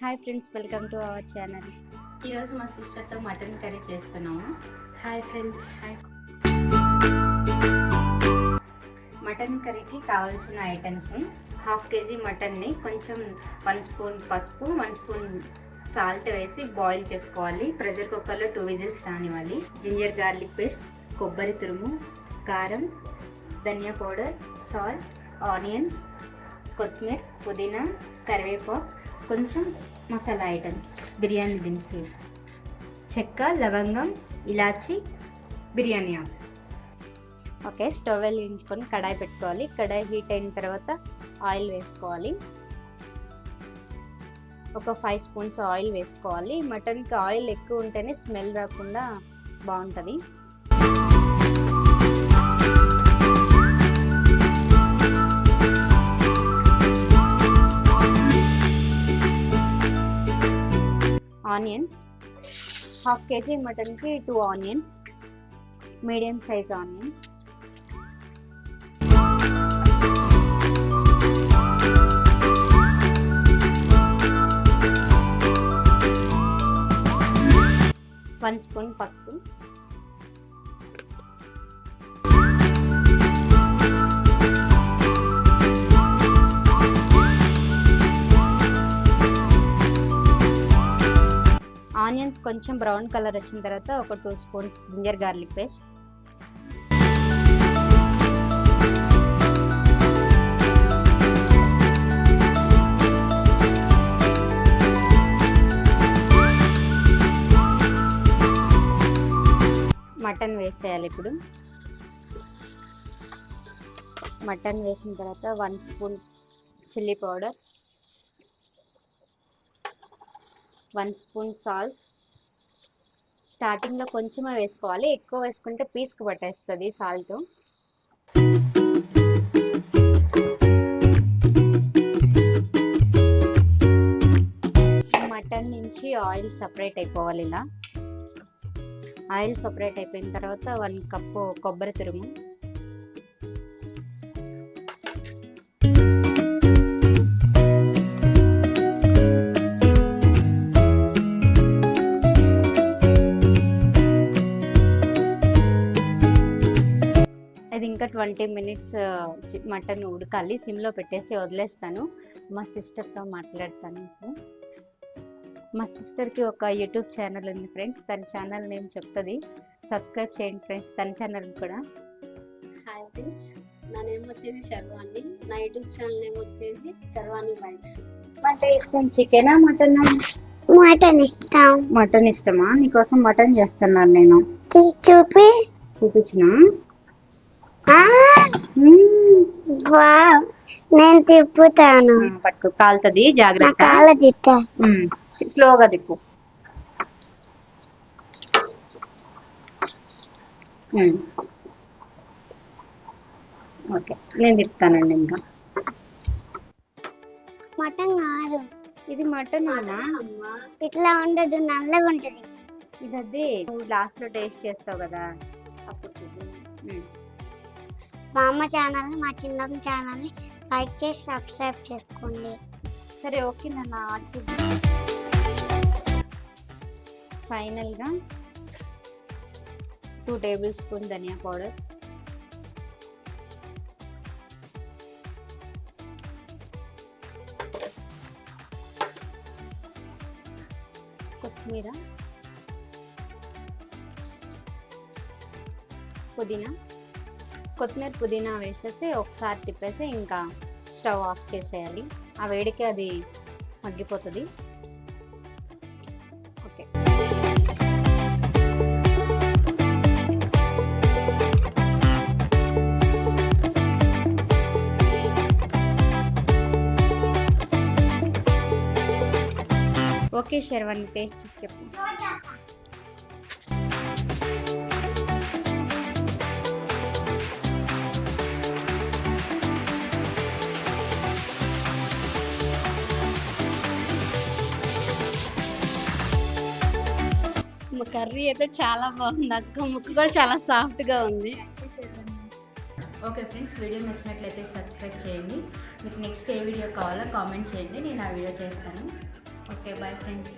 Hi friends, welcome to our channel. ఈరోజు మా సిస్టర్తో mutton curry చేస్తున్నాము. Hi friends. మటన్ కర్రీకి కావాల్సిన ఐటమ్స్: 1/2 kg మటన్ని కొంచెం 1 స్పూన్ పసుపు, 1 స్పూన్ సాల్ట్ వేసి బాయిల్ చేసుకోవాలి. ప్రెషర్ కుక్కర్లో 2 విజిల్స్ రానివ్వాలి. జింజర్ గార్లిక్ పేస్ట్, కొబ్బరి తురుము, కారం, ధనియా పౌడర్, సాల్ట్, ఆనియన్స్, కొత్తిమీర, పుదీనా, కరివేపాకు, కొంచెం మసాలా ఐటమ్స్, బిర్యానీ దినుసులు, చెక్క, లవంగం, ఇలాచి, బిర్యానీ ఆకు. ఓకే, స్టవ్ వెలిగించుకొని కడాయి పెట్టుకోవాలి. కడాయి హీట్ అయిన తర్వాత ఆయిల్ వేసుకోవాలి. ఒక 5 స్పూన్స్ ఆయిల్ వేసుకోవాలి. మటన్కి ఆయిల్ ఎక్కువ ఉంటేనే స్మెల్ రాకుండా బాగుంటుంది. ఆనియన్, 1/2 kg మటన్కి 2 onion, medium size onion. One spoon పసుపు, ఆనియన్స్ కొంచెం బ్రౌన్ కలర్ వచ్చిన తర్వాత ఒక 2 spoons ginger garlic paste, mutton వేసేయాలి. ఇప్పుడు మటన్ వేసిన తర్వాత 1 spoon chilli powder, 1 spoon salt. స్టార్టింగ్లో కొంచెమే వేసుకోవాలి, ఎక్కువ వేసుకుంటే పీస్కి పట్టేస్తుంది సాల్ట్. మటన్ నుంచి ఆయిల్ సపరేట్ అయిపోవాలి. ఇలా ఆయిల్ సపరేట్ అయిపోయిన తర్వాత 1 కప్పు కొబ్బరి తురుము, అది ఇంకా 20 మినిట్స్ మటన్ ఉడకాలి. సిమ్లో పెట్టేసి వదిలేస్తాను. మా సిస్టర్తో మాట్లాడతాను. ఇప్పుడు మా సిస్టర్కి ఒక యూట్యూబ్ ఛానల్ ఉంది ఫ్రెండ్స్. తన ఛానల్ నేమ్ చెప్తుంది, సబ్స్క్రైబ్ చేయండి ఫ్రెండ్స్. తన ఛానల్ కూడా. హాయ్ ఫ్రెండ్స్, నా నేమ్ వచ్చేసి శర్వాణి. నా యూట్యూబ్ ఛానల్ నేమ్ వచ్చేసి శర్వాణి బైక్స్. అంటే ఇష్టం చికెనా మటనా? మటన్ ఇష్టం. మటన్ ఇష్టమా? నీకోసం మటన్ చేస్తున్నాను నేను. చూపించిన నేను తిప్పుతాను. పట్టుకు, కాలుతుంది, జాగ్రత్త. కాళ్ళ తిప్పా. స్లోగా తిప్పు. ఓకే, నేను తిప్పుతానండి. ఇంకా మటన్ కాదు, ఇది మటన్ ఇట్లా ఉండదు, నల్లగా ఉంటది. ఇది అదే నువ్వు లాస్ట్ లో టేస్ట్ చేస్తావు కదా అప్పుడు. మా అమ్మ ఛానల్, మా చిన్నమ్మ ఛానల్ లైక్ చేసి సబ్స్క్రైబ్ చేసుకోండి. సరే, ఓకే నాన్న. ఫైనల్గా 2 టేబుల్ స్పూన్ ధనియా పౌడర్, కొత్తిమీర, పుదీనా. కొత్తిమీర పుదీనా వేసేసి ఒకసారి తిప్పేసి ఇంకా స్టవ్ ఆఫ్ చేసేయాలి. ఆ వేడికి అది మగ్గిపోతుంది. ఓకే, ఓకే శర్వాణి, టేస్ట్ చెప్పు. కర్రీ అయితే చాలా బాగుంది అక్క. ముక్క కూడా చాలా సాఫ్ట్గా ఉంది. ఓకే ఫ్రెండ్స్, వీడియో నచ్చినట్లయితే సబ్స్క్రైబ్ చేయండి. మీకు నెక్స్ట్ ఏ వీడియో కావాలో కామెంట్ చేయండి, నేను ఆ వీడియో చేస్తాను. Okay bye friends.